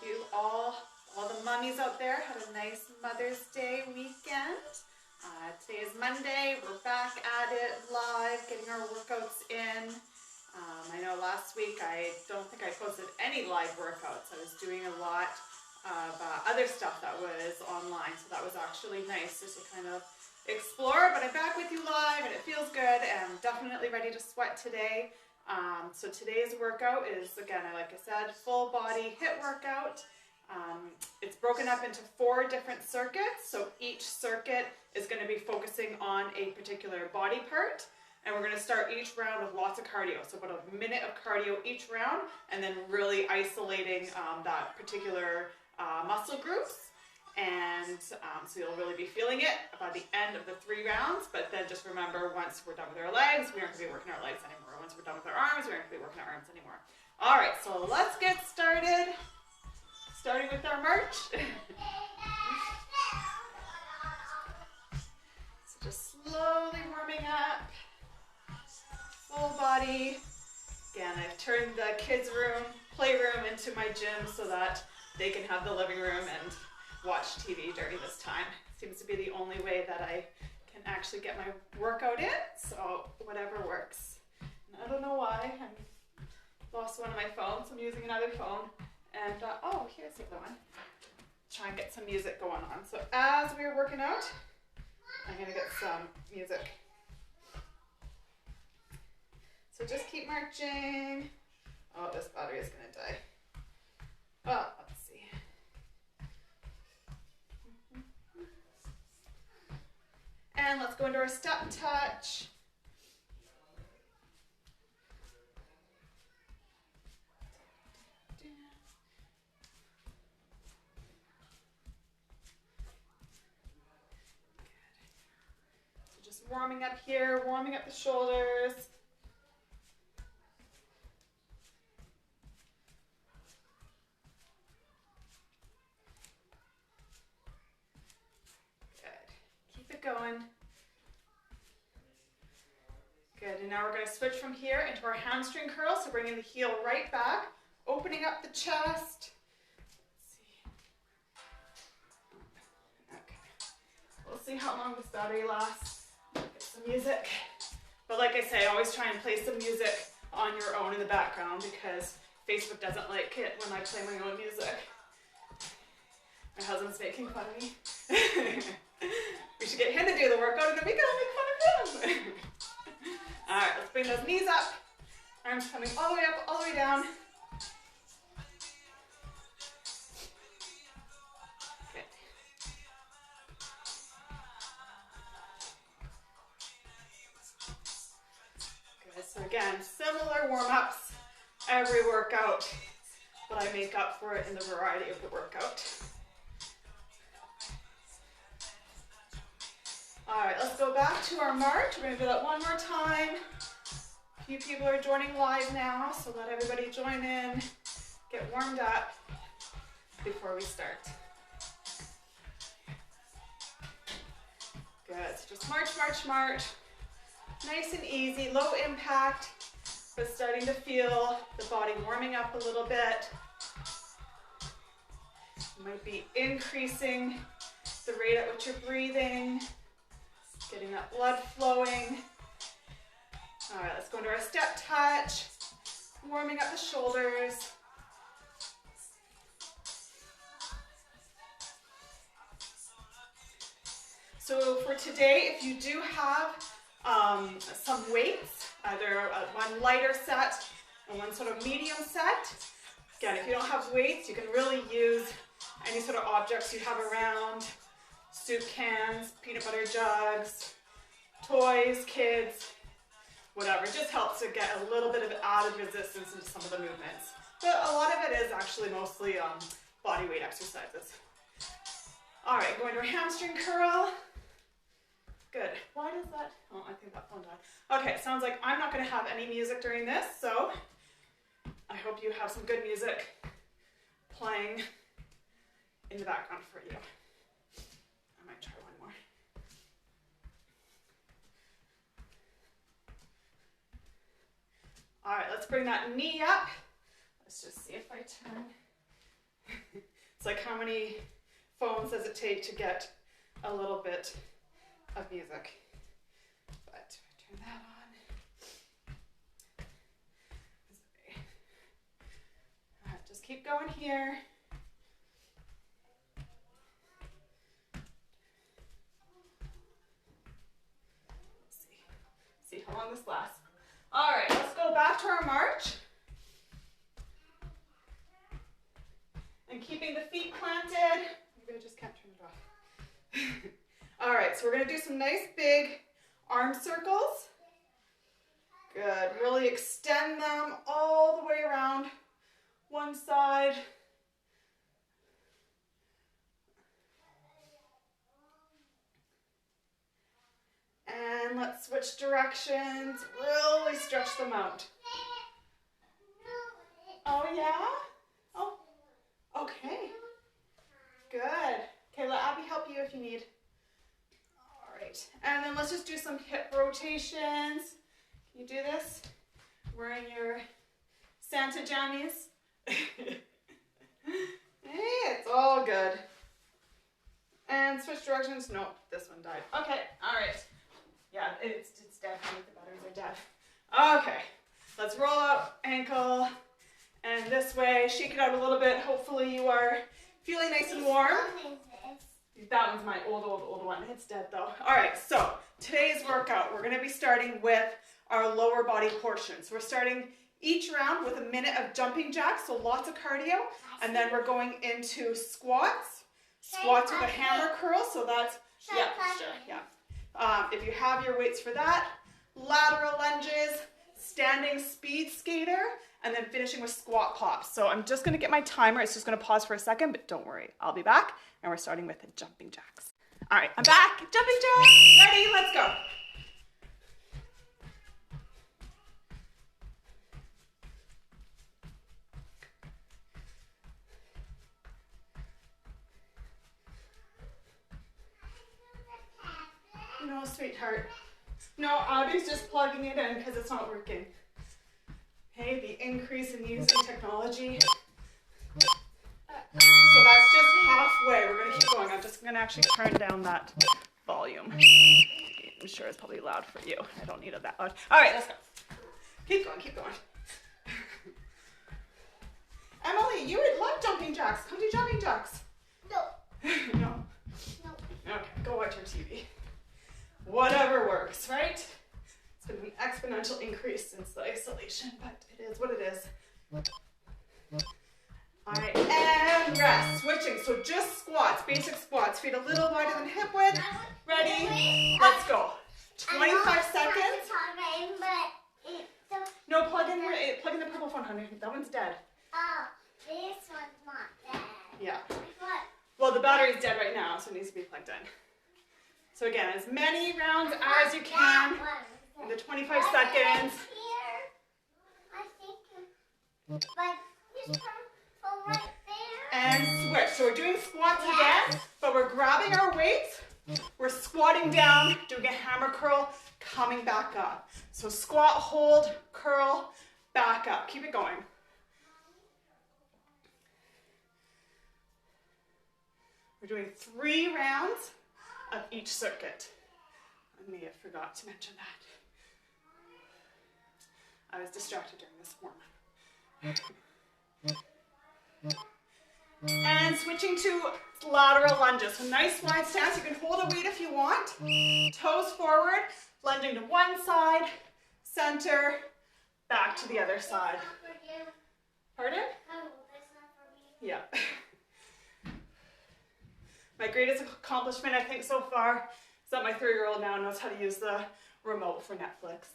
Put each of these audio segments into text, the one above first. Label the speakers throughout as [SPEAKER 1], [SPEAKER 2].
[SPEAKER 1] you all the mummies out there had a nice Mother's Day weekend. Today is Monday. We're back at it live, getting our workouts in. I know last week I don't think I posted any live workouts. I was doing a lot of other stuff that was online, so that was actually nice just to kind of explore. But I'm back with you live and it feels good, and I'm definitely ready to sweat today. So today's workout is, again, like I said, full body HIIT workout. It's broken up into 4 different circuits, so each circuit is going to be focusing on a particular body part, and we're going to start each round with lots of cardio, so about a minute of cardio each round, and then really isolating that particular muscle groups, and so you'll really be feeling it by the end of the 3 rounds. But then just remember, once we're done with our legs, we aren't going to be working our legs anymore. Once we're done with our arms, we aren't going to be working our arms anymore. All right, so let's get started. Starting with our march. So just slowly warming up. Full body. Again, I've turned the kids' room, playroom into my gym so that they can have the living room and watch TV during this time. Seems to be the only way that I can actually get my workout in, so whatever works. And I don't know why. I lost one of my phones, so I'm using another phone. And, oh, here's the other one. Try and get some music going on. So as we're working out, I'm going to get some music. So just keep marching. Oh, this battery is going to die. Oh, let's see. And let's go into our step touch. Warming up here, warming up the shoulders. Good. Keep it going. Good. And now we're going to switch from here into our hamstring curl. So bringing the heel right back, opening up the chest. Let's see. Okay. We'll see how long this battery lasts. Get some music. But like I say, always try and play some music on your own in the background because Facebook doesn't like it when I play my own music. My husband's making fun of me. We should get him to do the workout and then we can all make fun of him. Alright, let's bring those knees up. Arms coming all the way up, all the way down. So again, similar warm-ups every workout, but I make up for it in the variety of the workout. All right, let's go back to our march. We're going to do that one more time. A few people are joining live now, so let everybody join in, get warmed up before we start. Good, so just march, march, march. Nice and easy, low impact, but starting to feel the body warming up a little bit. You might be increasing the rate at which you're breathing, getting that blood flowing. All right, let's go into our step touch, warming up the shoulders. So for today, if you do have some weights, either one lighter set and one sort of medium set. Again, if you don't have weights, you can really use any sort of objects you have around, soup cans, peanut butter jugs, toys, kids, whatever. It just helps to get a little bit of added resistance into some of the movements. But a lot of it is actually mostly body weight exercises. All right, going to our hamstring curl. Good. Why does that? Oh, I think that phone died. Okay, sounds like I'm not going to have any music during this, so I hope you have some good music playing in the background for you. I might try one more. All right, let's bring that knee up. Let's just see if I turn It's like how many phones does it take to get a little bit of music? But turn that on. All right, just keep going here. See how long this lasts. All right, let's go back to our march. And keeping the feet planted. Maybe I just can't turn it off. All right, so we're gonna do some nice big arm circles. Good, really extend them all the way around one side. And let's switch directions, really stretch them out. Oh yeah? Oh, okay. Good. Okay, let Abby help you if you need. All right, and then let's just do some hip rotations. Can you do this? Wearing your Santa jammies. Hey, it's all good. And switch directions. No, this one died. Okay, all right. Yeah, it's dead. I think the batteries are dead. Okay, let's roll up ankle and this way. Shake it out a little bit. Hopefully you are feeling nice and warm. That one's my old one. It's dead though. All right, so today's workout, we're gonna be starting with our lower body portion. So we're starting each round with a minute of jumping jacks, so lots of cardio, and then we're going into squats. Squats with a hammer curl, so that's, yeah, sure, yeah. If you have your weights for that, lateral lunges, standing speed skater, and then finishing with squat pops. So I'm just gonna get my timer. It's just gonna pause for a second, but don't worry, I'll be back. And we're starting with the jumping jacks. All right, I'm back. Jumping jacks, ready, let's go. No, sweetheart. No, Abby's just plugging it in because it's not working. Hey, the increase in using technology. So that's just halfway. We're gonna keep going. I'm just gonna actually turn down that volume. I'm sure it's probably loud for you. I don't need it that loud. All right, let's go. Keep going, keep going. Emily, you would love jumping jacks. Come do jumping jacks.
[SPEAKER 2] No.
[SPEAKER 1] No?
[SPEAKER 2] No.
[SPEAKER 1] Okay, go watch your TV. Whatever works, right? It's been an exponential increase since the isolation, but it is what it is. All right, and rest. Switching, so just squats, basic squats. Feet a little wider than hip width. Ready? Let's go. 25 seconds. No, plug in the purple phone, honey. That one's dead.
[SPEAKER 2] Oh, this one's not dead.
[SPEAKER 1] Yeah.
[SPEAKER 2] What?
[SPEAKER 1] Well, the battery's dead right now, so it needs to be plugged in. So again, as many rounds as you can in the 25 seconds.
[SPEAKER 2] Here, I think, but you turn right there.
[SPEAKER 1] And switch. So we're doing squats again, but we're grabbing our weights. We're squatting down, doing a hammer curl, coming back up. So squat, hold, curl, back up. Keep it going. We're doing 3 rounds of each circuit. I may have forgot to mention that. I was distracted during this warm-up. And switching to lateral lunges. So nice wide stance. You can hold a weight if you want. Toes forward, lunging to one side, center, back to the other side. Pardon? Yeah. My greatest accomplishment, I think, so far is that my 3-year-old now knows how to use the remote for Netflix.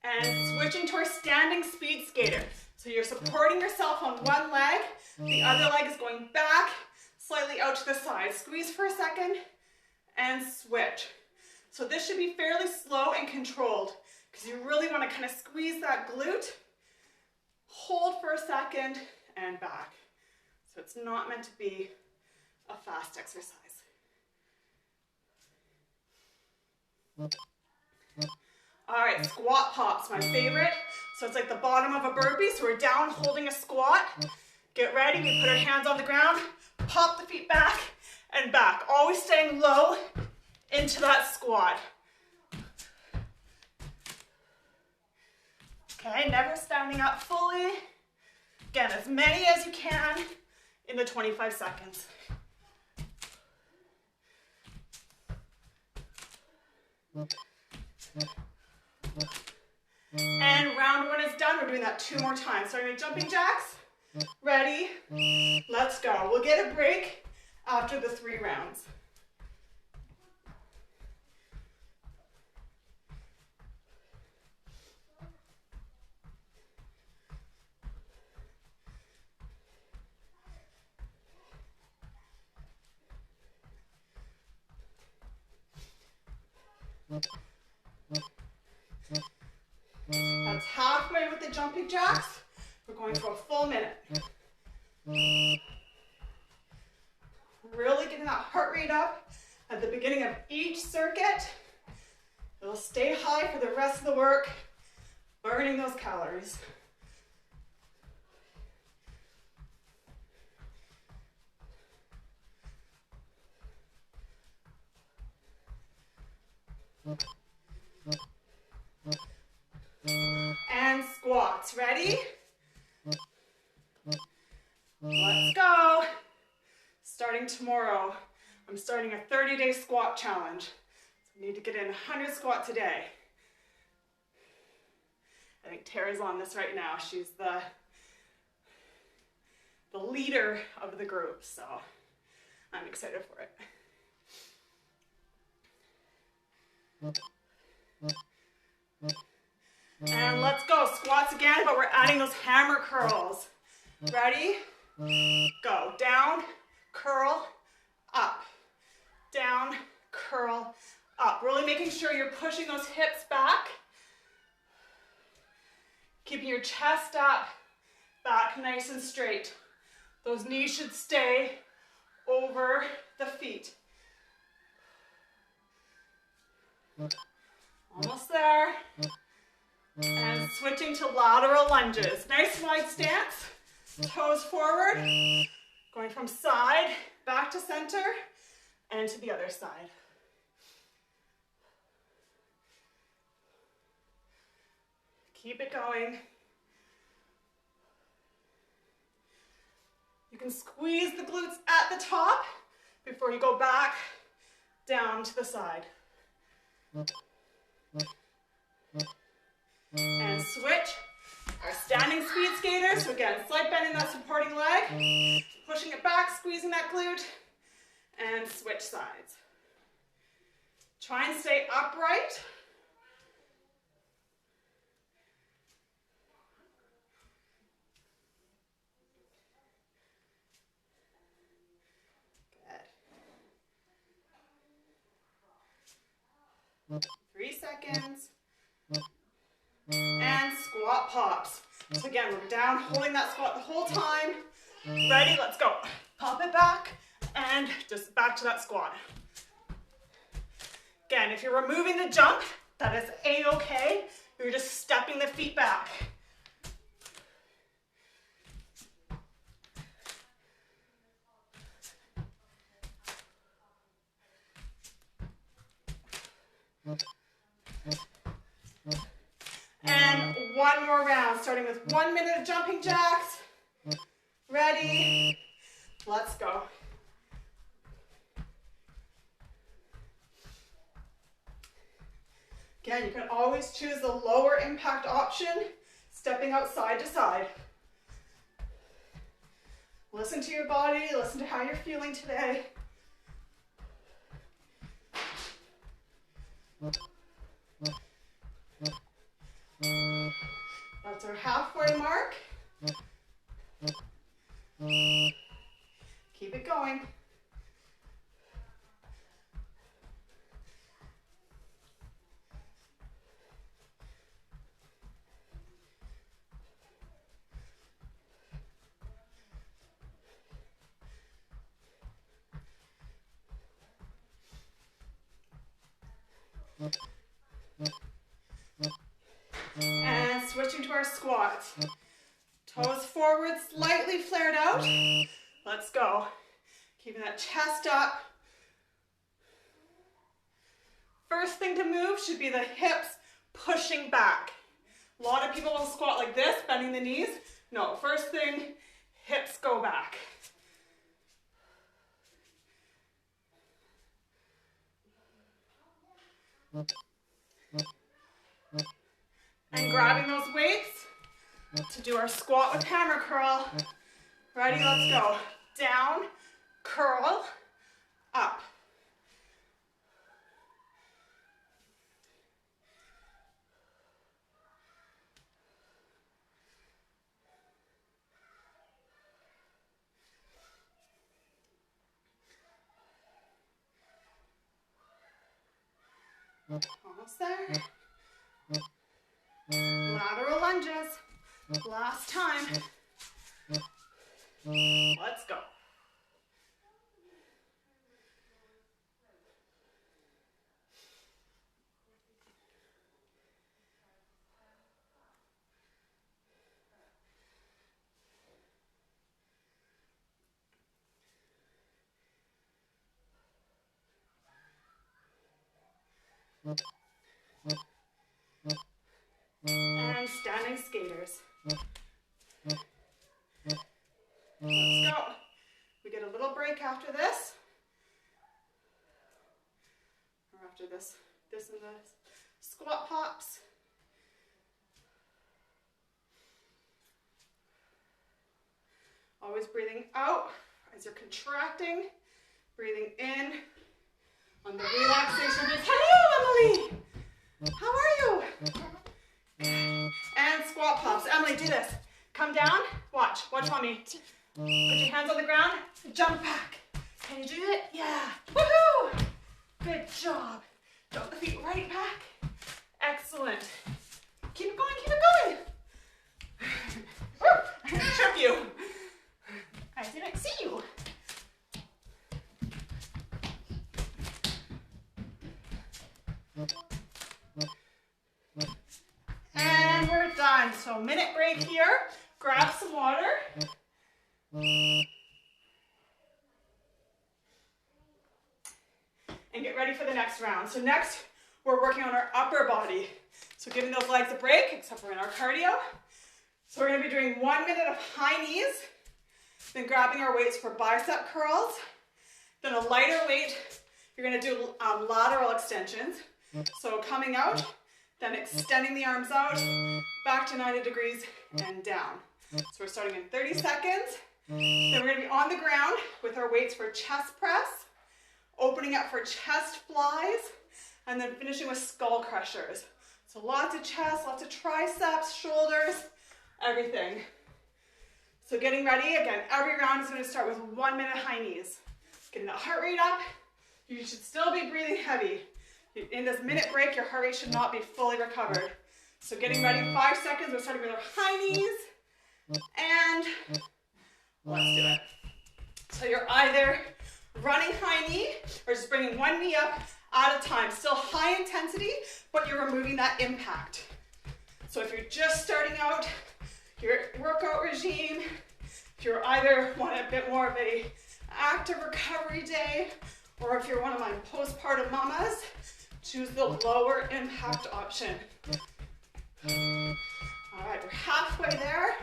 [SPEAKER 1] And switching to our standing speed skater. So you're supporting yourself on one leg, the other leg is going back, slightly out to the side. Squeeze for a second and switch. So this should be fairly slow and controlled because you really want to kind of squeeze that glute. Hold for a second and back. So it's not meant to be a fast exercise. All right, squat pops, my favorite. So it's like the bottom of a burpee. So we're down holding a squat. Get ready, we put our hands on the ground, pop the feet back and back. Always staying low into that squat. Okay, never standing up fully. Again, as many as you can in the 25 seconds. And round one is done. We're doing that 2 more times. Starting with jumping jacks. Ready? Let's go. We'll get a break after the 3 rounds. That's halfway with the jumping jacks. We're going for a full minute. Really getting that heart rate up at the beginning of each circuit. It'll stay high for the rest of the work, burning those calories. And squats. Ready? Let's go. Starting tomorrow, I'm starting a 30-day squat challenge. So I need to get in 100 squats a day. I think Tara's on this right now. She's the leader of the group, so I'm excited for it. And let's go. Squats again, but we're adding those hammer curls. Ready? Go. Down, curl, up. Down, curl, up. Really making sure you're pushing those hips back. Keeping your chest up, back nice and straight. Those knees should stay over the feet. Almost there. And switching to lateral lunges. Nice wide stance. Toes forward. Going from side back to center and to the other side. Keep it going. You can squeeze the glutes at the top before you go back down to the side. And switch. Our standing speed skaters. So again, slight bend in that supporting leg. Pushing it back, squeezing that glute. And switch sides. Try and stay upright. Good. 3 seconds. And squat pops. So again, we're down, holding that squat the whole time. Ready? Let's go. Pop it back and just back to that squat. Again, if you're removing the jump, that is a-okay. You're just stepping the feet back. And one more round, starting with 1 minute of jumping jacks. Ready? Let's go. Again, you can always choose the lower impact option, stepping out side to side. Listen to your body, listen to how you're feeling today. That's our halfway mark. Keep it going. switching to our squat. Toes forward, slightly flared out. Let's go. Keeping that chest up. First thing to move should be the hips pushing back. A lot of people will squat like this, bending the knees. No, first thing, hips go back. And grabbing those weights to do our squat with hammer curl. Ready, let's go. Down, curl, up. Almost there. Lateral lunges. Last time. Let's go. And standing skaters. Let's go. We get a little break after this. Or after this and the squat pops. Always breathing out as you're contracting. Breathing in on the relaxation. Hello, Emily. How are you? And squat pops. Emily, do this. Come down. Watch mommy. Put your hands on the ground. Jump back. Can you do it? Yeah. Woohoo! Good job. Drop the feet right back. Excellent. Keep it going, keep it going. I'm gonna trip you. I didn't see you. And we're done. So minute break here. Grab some water. And get ready for the next round. So next, we're working on our upper body. So giving those legs a break, except we're in our cardio. So we're gonna be doing 1 minute of high knees, then grabbing our weights for bicep curls, then a lighter weight, you're gonna do lateral extensions. So coming out, then extending the arms out, back to 90 degrees and down. So we're starting in 30 seconds. Then we're gonna be on the ground with our weights for chest press, opening up for chest flies, and then finishing with skull crushers. So lots of chest, lots of triceps, shoulders, everything. So getting ready, again, every round is gonna start with 1 minute high knees. Getting that heart rate up. You should still be breathing heavy. In this minute break, your heart rate should not be fully recovered. So getting ready, 5 seconds, we're starting with our high knees. And let's do it. So you're either running high knee or just bringing one knee up at a time. Still high intensity, but you're removing that impact. So if you're just starting out your workout regime, if you're either want a bit more of a active recovery day, or if you're one of my postpartum mamas, choose the lower impact option. All right, we're halfway there.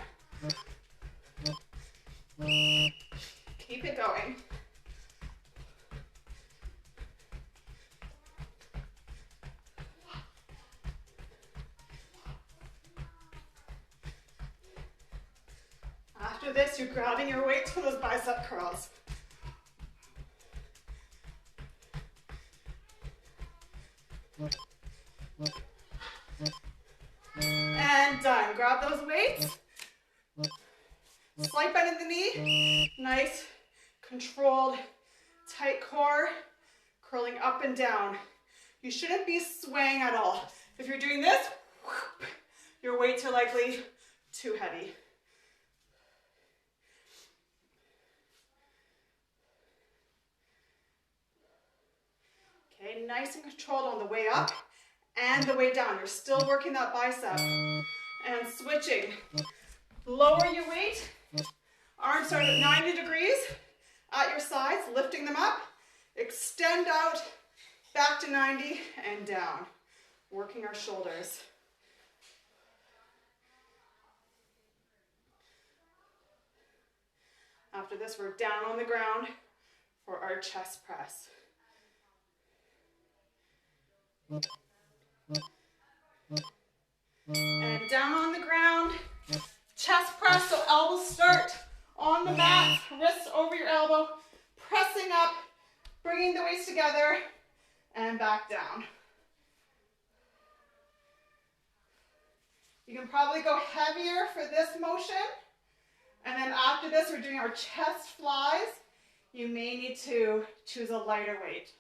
[SPEAKER 1] Keep it going. After this, you're grabbing your weights for those bicep curls. And done. Grab those weights. Slight bend in the knee. Nice, controlled, tight core. Curling up and down. You shouldn't be swaying at all. If you're doing this, your weights are likely too heavy. Okay, nice and controlled on the way up and the way down. You're still working that bicep. And switching. Lower your weight. Arms start at 90 degrees at your sides, lifting them up. Extend out, back to 90 and down. Working our shoulders. After this, we're down on the ground for our chest press. And down on the ground, chest press, so elbows start on the mat, wrists over your elbow, pressing up, bringing the weights together, and back down. You can probably go heavier for this motion. And then after this, we're doing our chest flies. You may need to choose a lighter weight.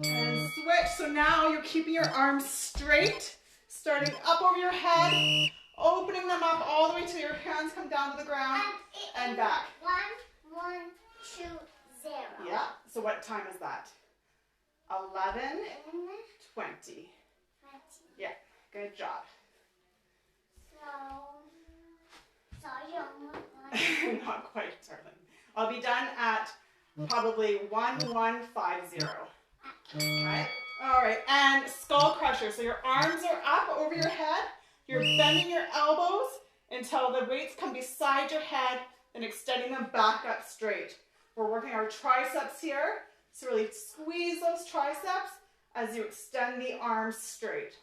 [SPEAKER 1] And switch. So now you're keeping your arms straight, starting up over your head, opening them up all the way till your hands come down to the ground and back.
[SPEAKER 2] 1, 1, 2, 0.
[SPEAKER 1] Yeah. So what time is that? 11:20. Yeah. Good job.
[SPEAKER 2] So you're
[SPEAKER 1] Not quite, darling. I'll be done at probably 1150. Okay. All right. And skull crusher. So your arms are up over your head. You're bending your elbows until the weights come beside your head and extending them back up straight. We're working our triceps here. So really squeeze those triceps as you extend the arms straight.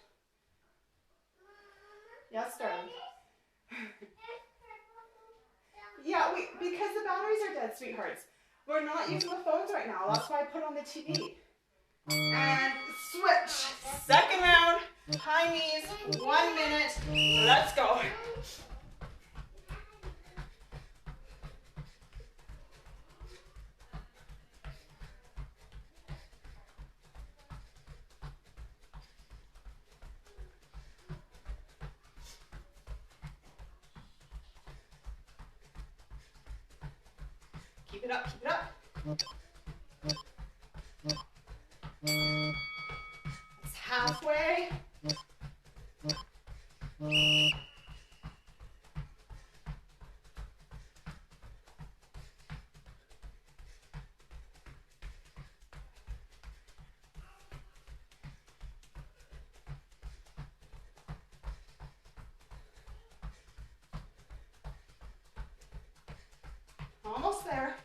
[SPEAKER 1] Yes, darling. Yeah, because the batteries are dead, sweethearts. We're not using the phones right now. That's why I put on the TV. And switch. Second round. High knees. 1 minute. Let's go. Keep it up, keep it up. It's halfway. Almost there.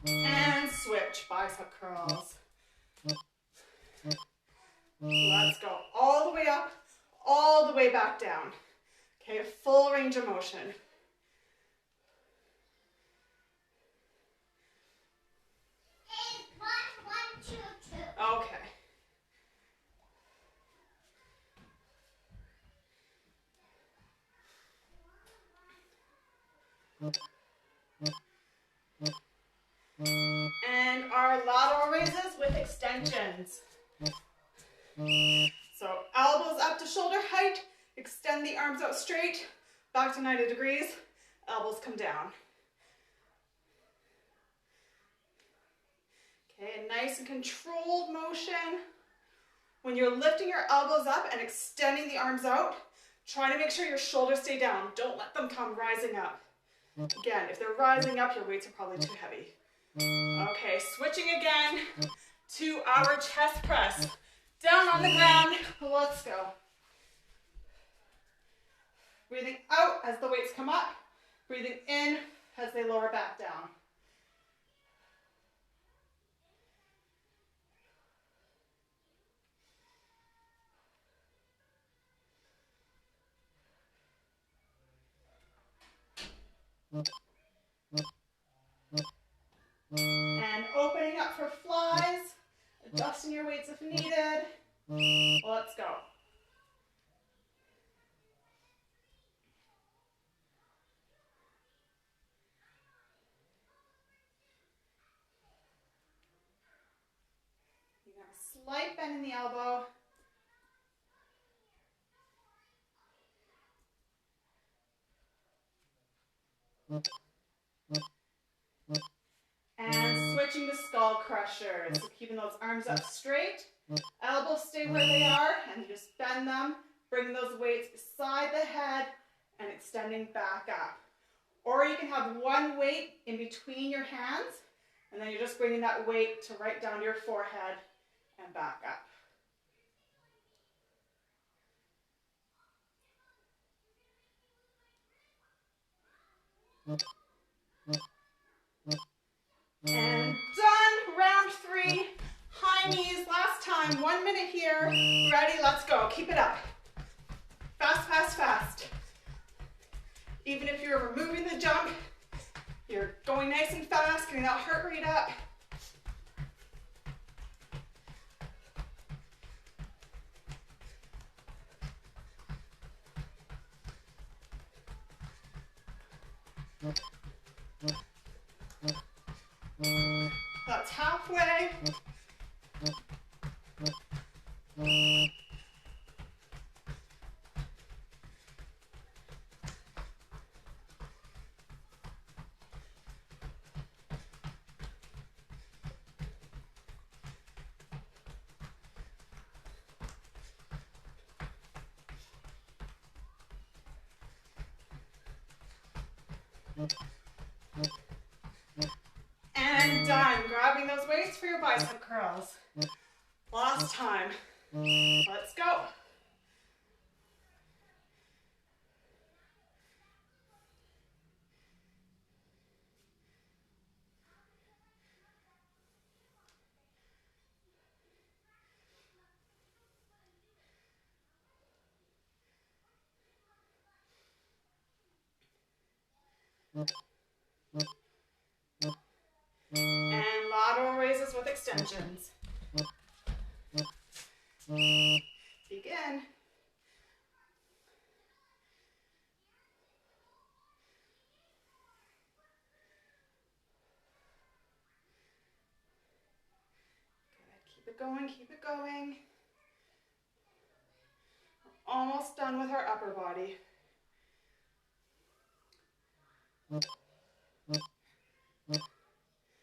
[SPEAKER 1] And switch, bicep curls. Let's go all the way up, all the way back down. Okay, full range of motion.
[SPEAKER 2] It's 1, 1, 2, 2.
[SPEAKER 1] Okay. And our lateral raises with extensions. So elbows up to shoulder height, extend the arms out straight, back to 90 degrees, elbows come down. Okay, a nice and controlled motion. When you're lifting your elbows up and extending the arms out, try to make sure your shoulders stay down. Don't let them come rising up. Again, if they're rising up, your weights are probably too heavy. Okay, switching again to our chest press. Down on the ground, let's go. Breathing out as the weights come up, breathing in as they lower back down. And opening up for flies, adjusting your weights if needed. Let's go. You got a slight bend in the elbow. And switch switching to skull crushers. So keeping those arms up straight, elbows stay where they are, and you just bend them, bring those weights beside the head, and extending back up. Or you can have one weight in between your hands, and then you're just bringing that weight to right down to your forehead and back up. And done. Round 3. High knees. Last time. 1 minute here. Ready? Let's go. Keep it up. Fast, fast, fast. Even if you're removing the jump, you're going nice and fast, getting that heart rate up. That's halfway. And done. Grabbing those weights for your bicep curls. Last time. Let's go. And lateral raises with extensions. Begin. Good. Keep it going, keep it going. We're almost done with our upper body.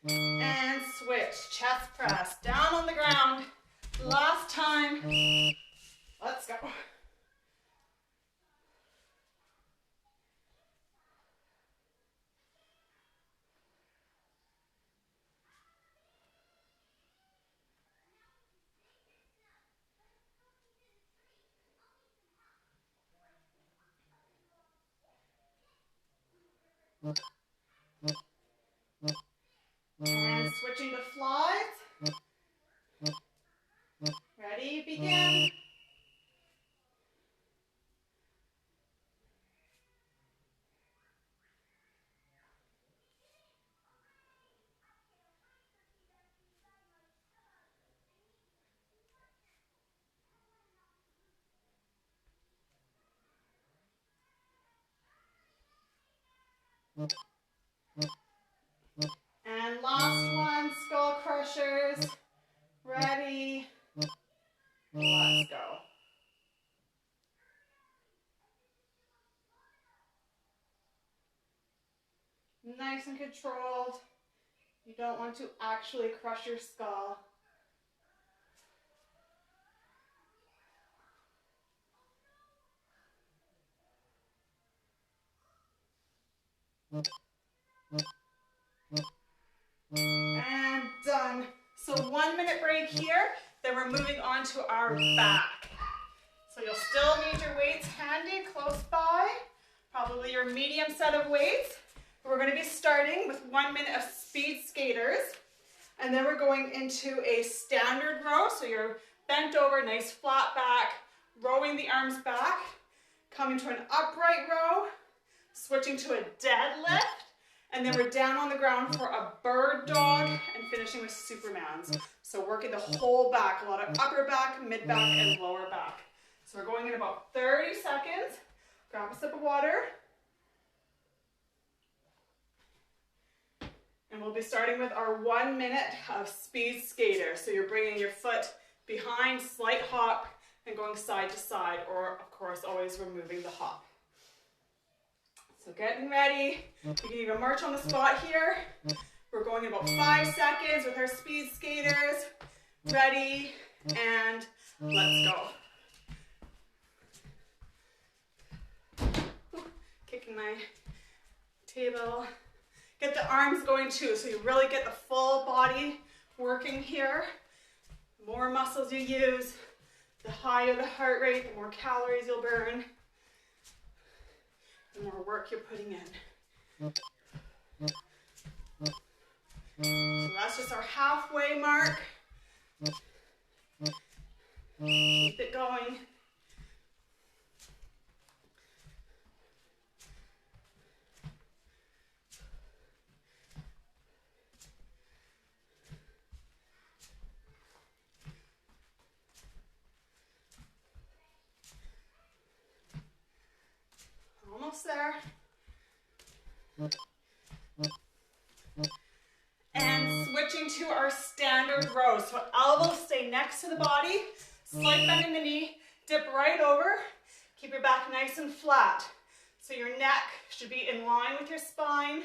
[SPEAKER 1] And switch. Chest press. Down on the ground. Last time. Let's go. And switching to flies. Ready? Begin. And last one, skull crushers. Ready? Let's go. Nice and controlled. You don't want to actually crush your skull. And done. So 1 minute break here, then we're moving on to our back. So you'll still need your weights handy, close by, probably your medium set of weights. We're going to be starting with 1 minute of speed skaters, and then we're going into a standard row. So you're bent over, nice flat back, rowing the arms back, coming to an upright row, switching to a deadlift, and then we're down on the ground for a bird dog and finishing with Supermans. So working the whole back, a lot of upper back, mid back, and lower back. So we're going in about 30 seconds. Grab a sip of water. And we'll be starting with our 1 minute of speed skater. So you're bringing your foot behind, slight hop, and going side to side, or of course always removing the hop. So getting ready. You can even march on the spot here. We're going in about 5 seconds with our speed skaters. Ready, and let's go. Kicking my table. Get the arms going too, so you really get the full body working here. The more muscles you use, the higher the heart rate, the more calories you'll burn, the more work you're putting in. So that's just our halfway mark. Keep it going. Almost there. And switching to our standard row. So elbows stay next to the body, slight bend in the knee, dip right over, keep your back nice and flat. So your neck should be in line with your spine.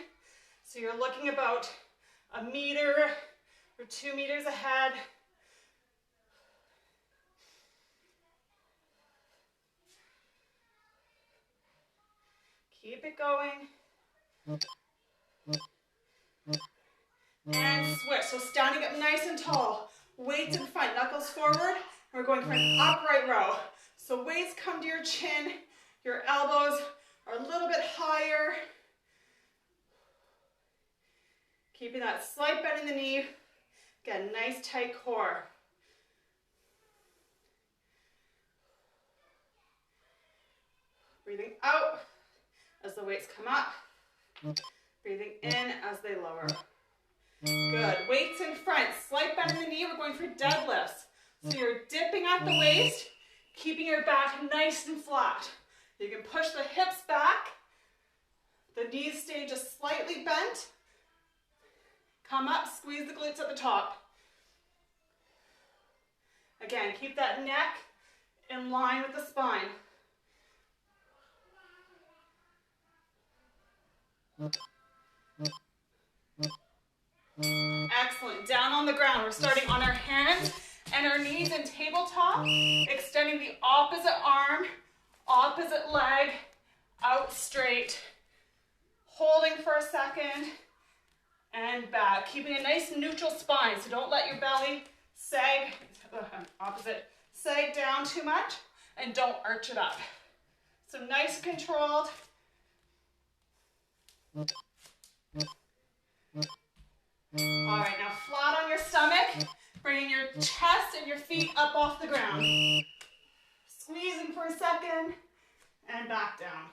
[SPEAKER 1] So you're looking about 1 meter or 2 meters ahead. Keep it going. And switch. So standing up nice and tall. Weights in front, knuckles forward. We're going for an upright row. So weights come to your chin. Your elbows are a little bit higher. Keeping that slight bend in the knee. Get a nice tight core. Breathing out as the weights come up. Breathing in as they lower. Good. Weights in front. Slight bend in the knee. We're going for deadlifts. So you're dipping at the waist, keeping your back nice and flat. You can push the hips back. The knees stay just slightly bent. Come up, squeeze the glutes at the top. Again, keep that neck in line with the spine. Excellent. Down on the ground. We're starting on our hands and our knees in tabletop, extending the opposite arm, opposite leg, out straight. Holding for a second and back. Keeping a nice neutral spine, so don't let your belly sag, sag down too much, and don't arch it up. So nice and controlled. All right, now flat on your stomach, bringing your chest and your feet up off the ground. Squeezing for a second, and back down.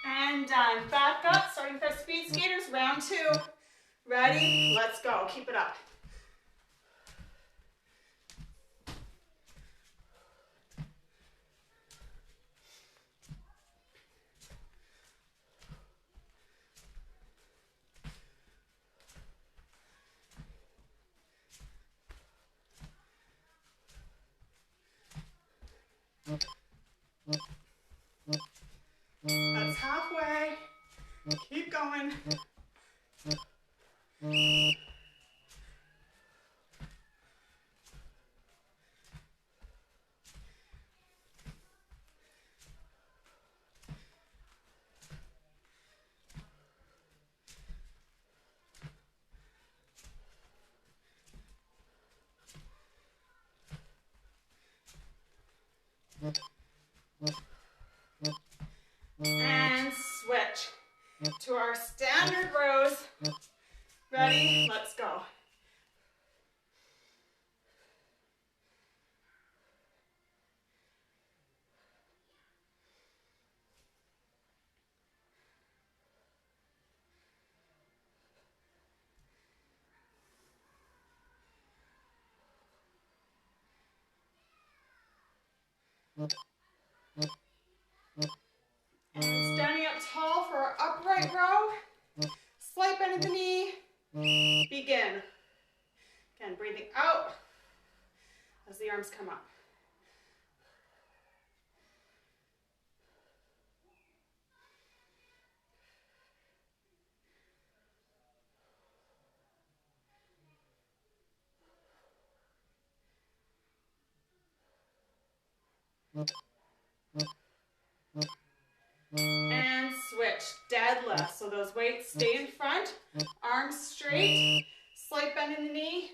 [SPEAKER 1] And done. Back up, starting with our speed skaters, round 2. Ready? Let's go. Keep it up. That's halfway. Keep going. And switch to our standard rows. Ready? Let's go. bend in the knee. Begin. Again, breathing out as the arms come up. And switch, deadlift. So those weights stay in front, arms straight, slight bend in the knee,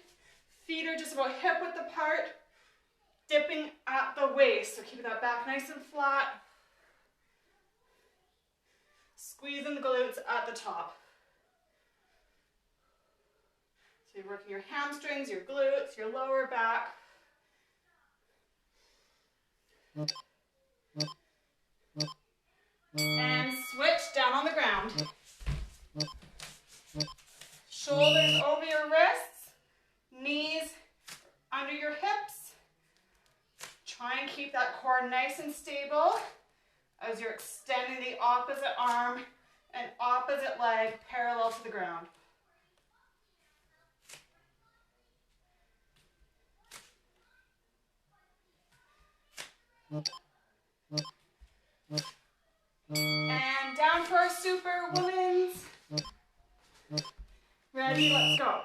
[SPEAKER 1] feet are just about hip width apart, dipping at the waist. So keep that back nice and flat. Squeezing the glutes at the top. So you're working your hamstrings, your glutes, your lower back. And switch down on the ground. Shoulders over your wrists, knees under your hips. Try and keep that core nice and stable as you're extending the opposite arm and opposite leg parallel to the ground. And down for our super women's. Ready, let's go.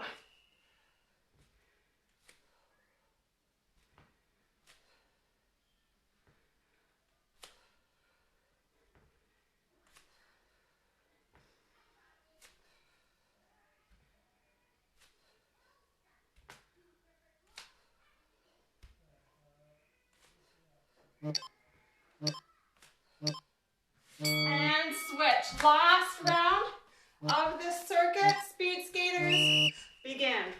[SPEAKER 1] And switch. Last round of this circuit. Speed skaters, begin.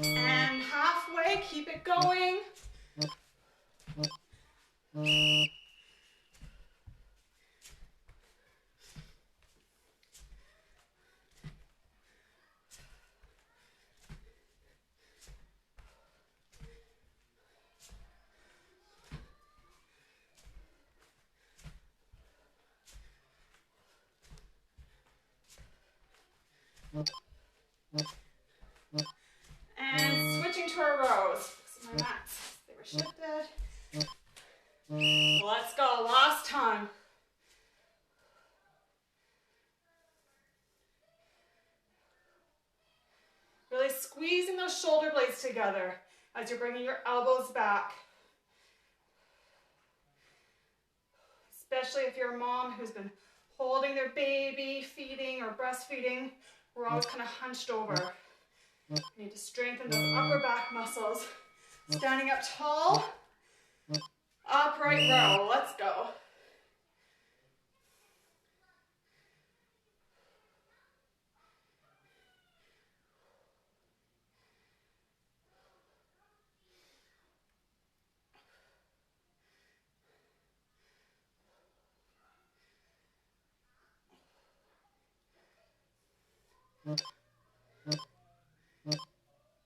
[SPEAKER 1] And halfway, keep it going. And switching to our rows. My mats, they were shifted. Let's go, last time. Really squeezing those shoulder blades together as you're bringing your elbows back. Especially if you're a mom who's been holding their baby, feeding or breastfeeding, we're always kind of hunched over. You need to strengthen those upper back muscles. Standing up tall, upright row, let's go.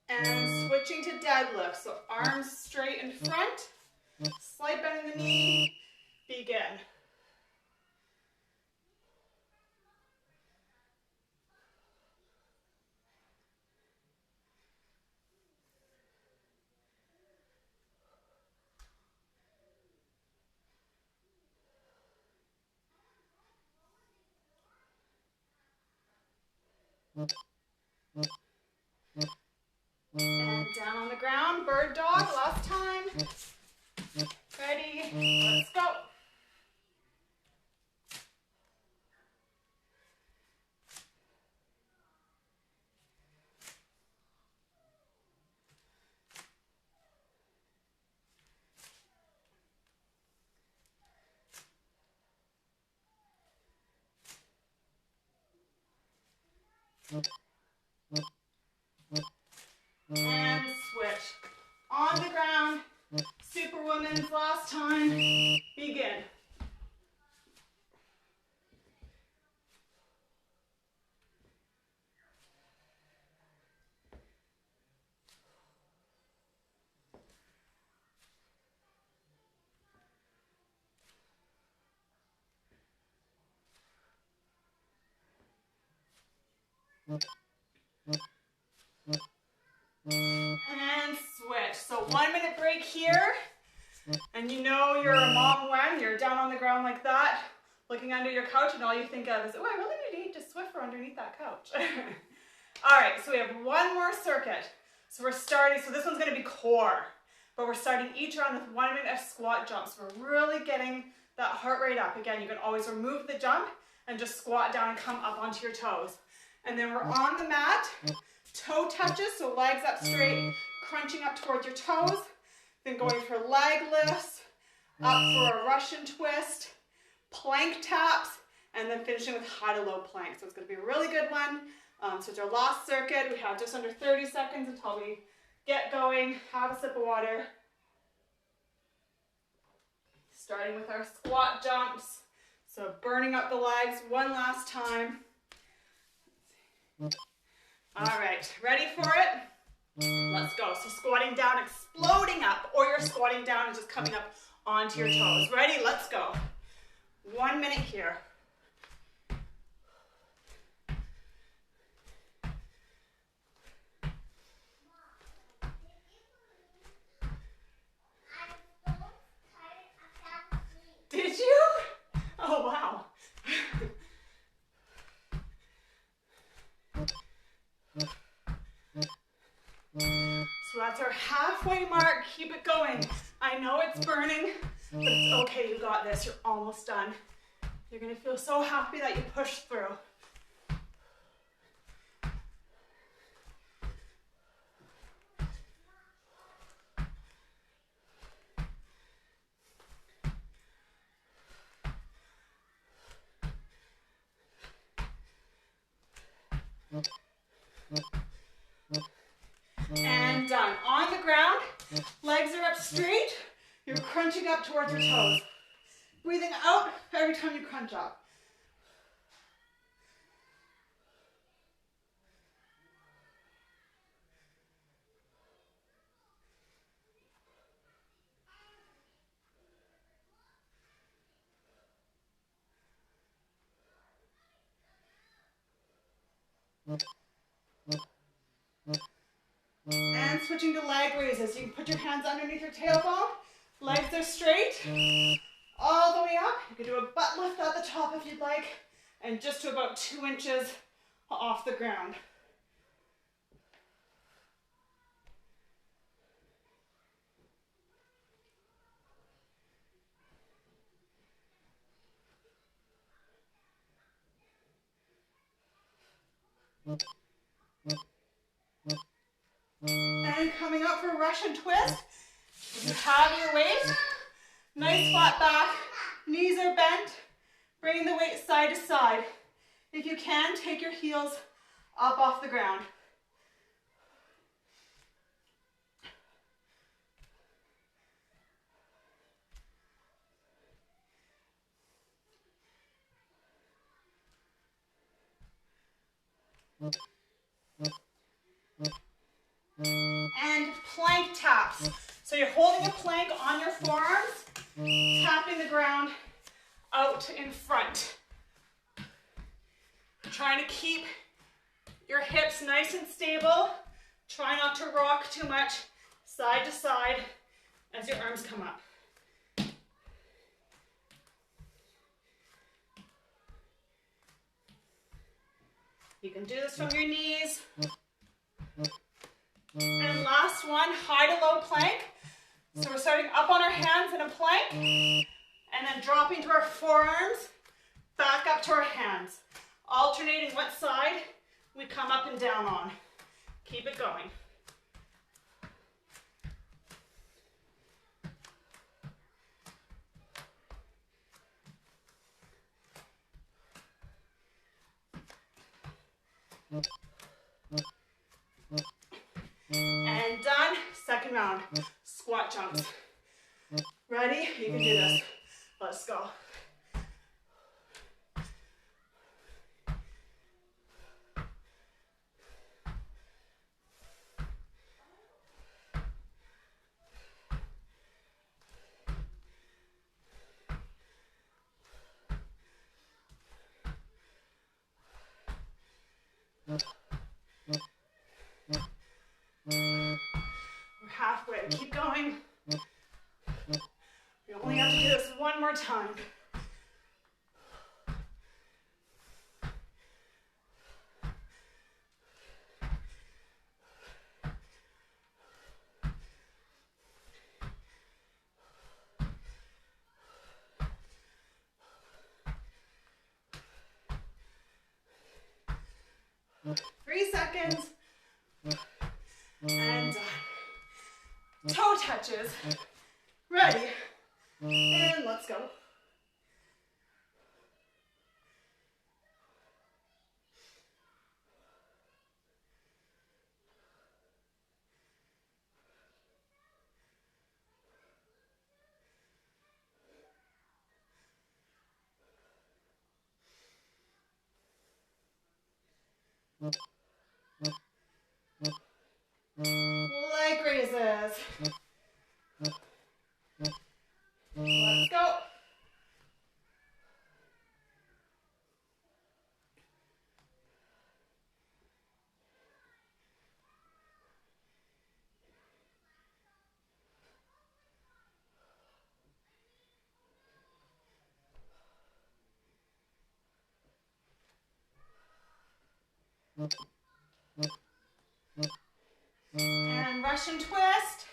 [SPEAKER 1] And switching to deadlift, so arms straight in front, slight bend in the knee, begin. And down on the ground, bird dog, last time. Ready, let's go. And switch. On the ground, Superwoman, seconds, last time. Begin. And switch. So 1 minute break here. And you know you're a mom when you're down on the ground like that, looking under your couch, and all you think of is, oh, I really need to eat just Swiffer underneath that couch. All right, so we have one more circuit. So we're starting, so this one's gonna be core, but we're starting each round with 1 minute of squat jumps. We're really getting that heart rate up. Again, you can always remove the jump and just squat down and come up onto your toes. And then we're on the mat, toe touches, so legs up straight, crunching up towards your toes. Then going for leg lifts, up for a Russian twist, plank taps, and then finishing with high to low plank. So it's going to be a really good one. So it's our last circuit. We have just under 30 seconds until we get going. Have a sip of water. Starting with our squat jumps. So burning up the legs one last time. All right, ready for it? Let's go. So squatting down, exploding up, or you're squatting down and just coming up onto your toes. Ready? Let's go. 1 minute here. Did you? Oh, wow. So that's our halfway mark. Keep it going. I know it's burning, but it's okay. You got this. You're almost done. You're going to feel so happy that you pushed through. And done. On the ground, legs are up straight. You're crunching up towards your toes. Breathing out every time you crunch up. And switching to leg raises. You can put your hands underneath your tailbone. Legs are straight. All the way up. You can do a butt lift at the top if you'd like. And just to about 2 inches off the ground. And coming up for Russian twist. You have your weight. Nice flat back. Knees are bent. Bring the weight side to side. If you can, take your heels up off the ground. And plank taps. So you're holding a plank on your forearms, tapping the ground out in front. Trying to keep your hips nice and stable. Try not to rock too much side to side as your arms come up. You can do this from your knees. And last one, high to low plank. So we're starting up on our hands in a plank and then dropping to our forearms, back up to our hands. Alternating what side we come up and down on. Keep it going. And done. Second round. Squat jumps. Ready? You can do this. Let's go. We're halfway. Keep going. We only have to do this one more time. Three seconds. And done. Toe touches. Ready. And let's go. Leg raises. Let's go. And Russian twist.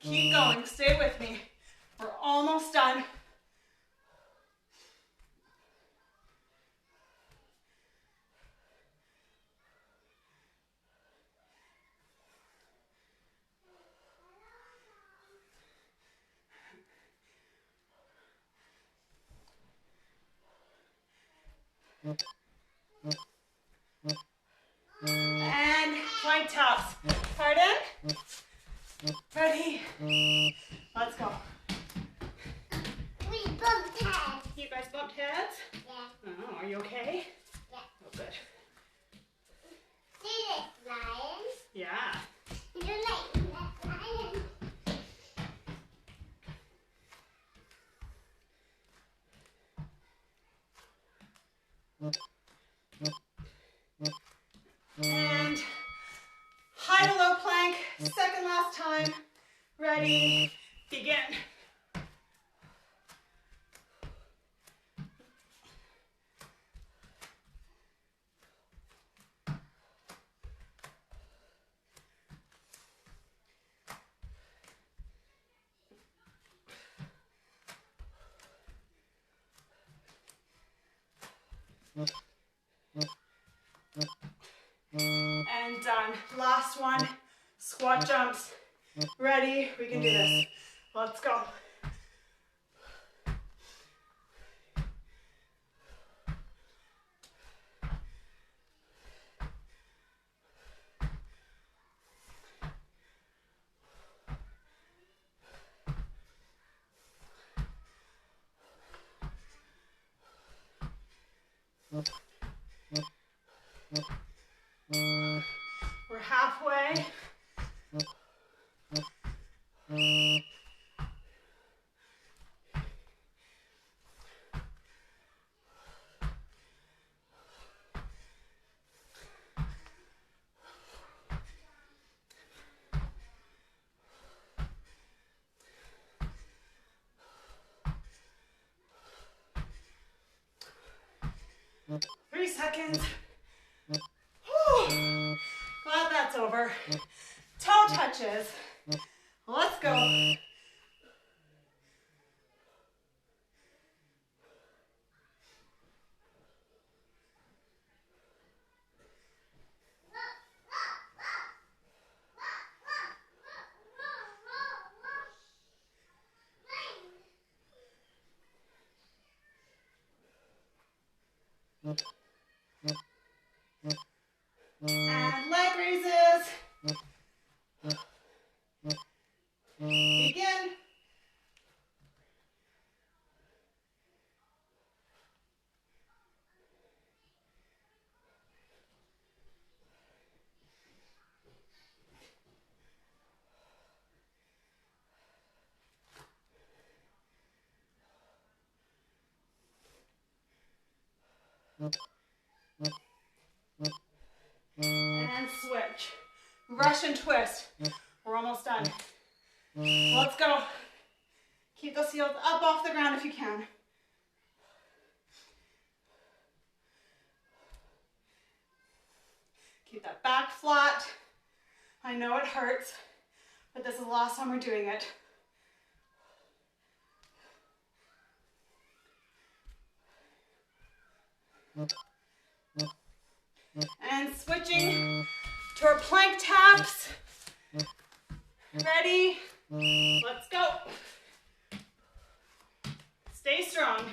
[SPEAKER 1] Keep going. Stay with me. We're almost done. And plank taps. Pardon? Ready? Let's go.
[SPEAKER 2] We bumped heads.
[SPEAKER 1] You guys bumped heads?
[SPEAKER 2] Yeah.
[SPEAKER 1] Oh, are you okay?
[SPEAKER 2] Yeah.
[SPEAKER 1] Oh, good.
[SPEAKER 2] See this lion?
[SPEAKER 1] Yeah.
[SPEAKER 2] You like that lion?
[SPEAKER 1] And high to low plank. Second last time. Ready? Begin. And done. Last one. Squat jumps. Ready? We can do this. Let's go. We're halfway. 3 seconds. Whew. Glad that's over. Toe touches. Let's go. And leg raises. Begin. And switch. Russian twist. We're almost done. Let's go. Keep those heels up off the ground if you can. Keep that back flat. I know it hurts, but this is the last time we're doing it. And switching to our plank taps. Ready? Let's go. Stay strong.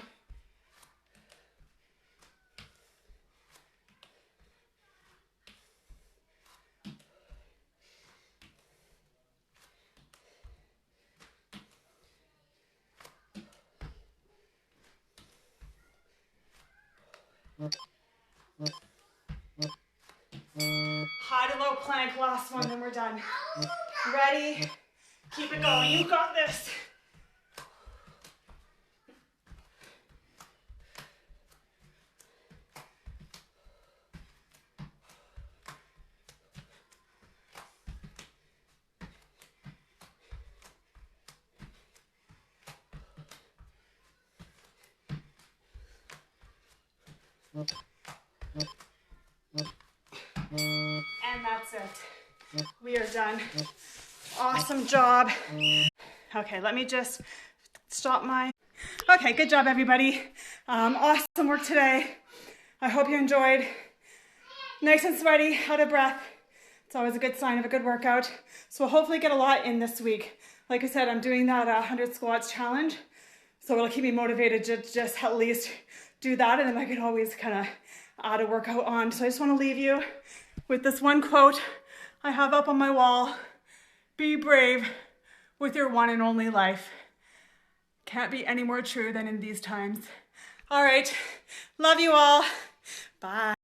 [SPEAKER 1] High to low plank, last one, then we're done. Ready? Keep it going, you got this. And that's it. We are done. Awesome job. Okay, let me just stop my... Okay, good job, everybody. Awesome work today. I hope you enjoyed. Nice and sweaty, out of breath. It's always a good sign of a good workout. So we'll hopefully get a lot in this week. Like I said, I'm doing that 100 squats challenge. So it'll keep me motivated to just at least do that, and then I can always kind of add a workout on. So I just want to leave you with this one quote I have up on my wall. Be brave with your one and only life. Can't be any more true than in these times. All right, love you all. Bye.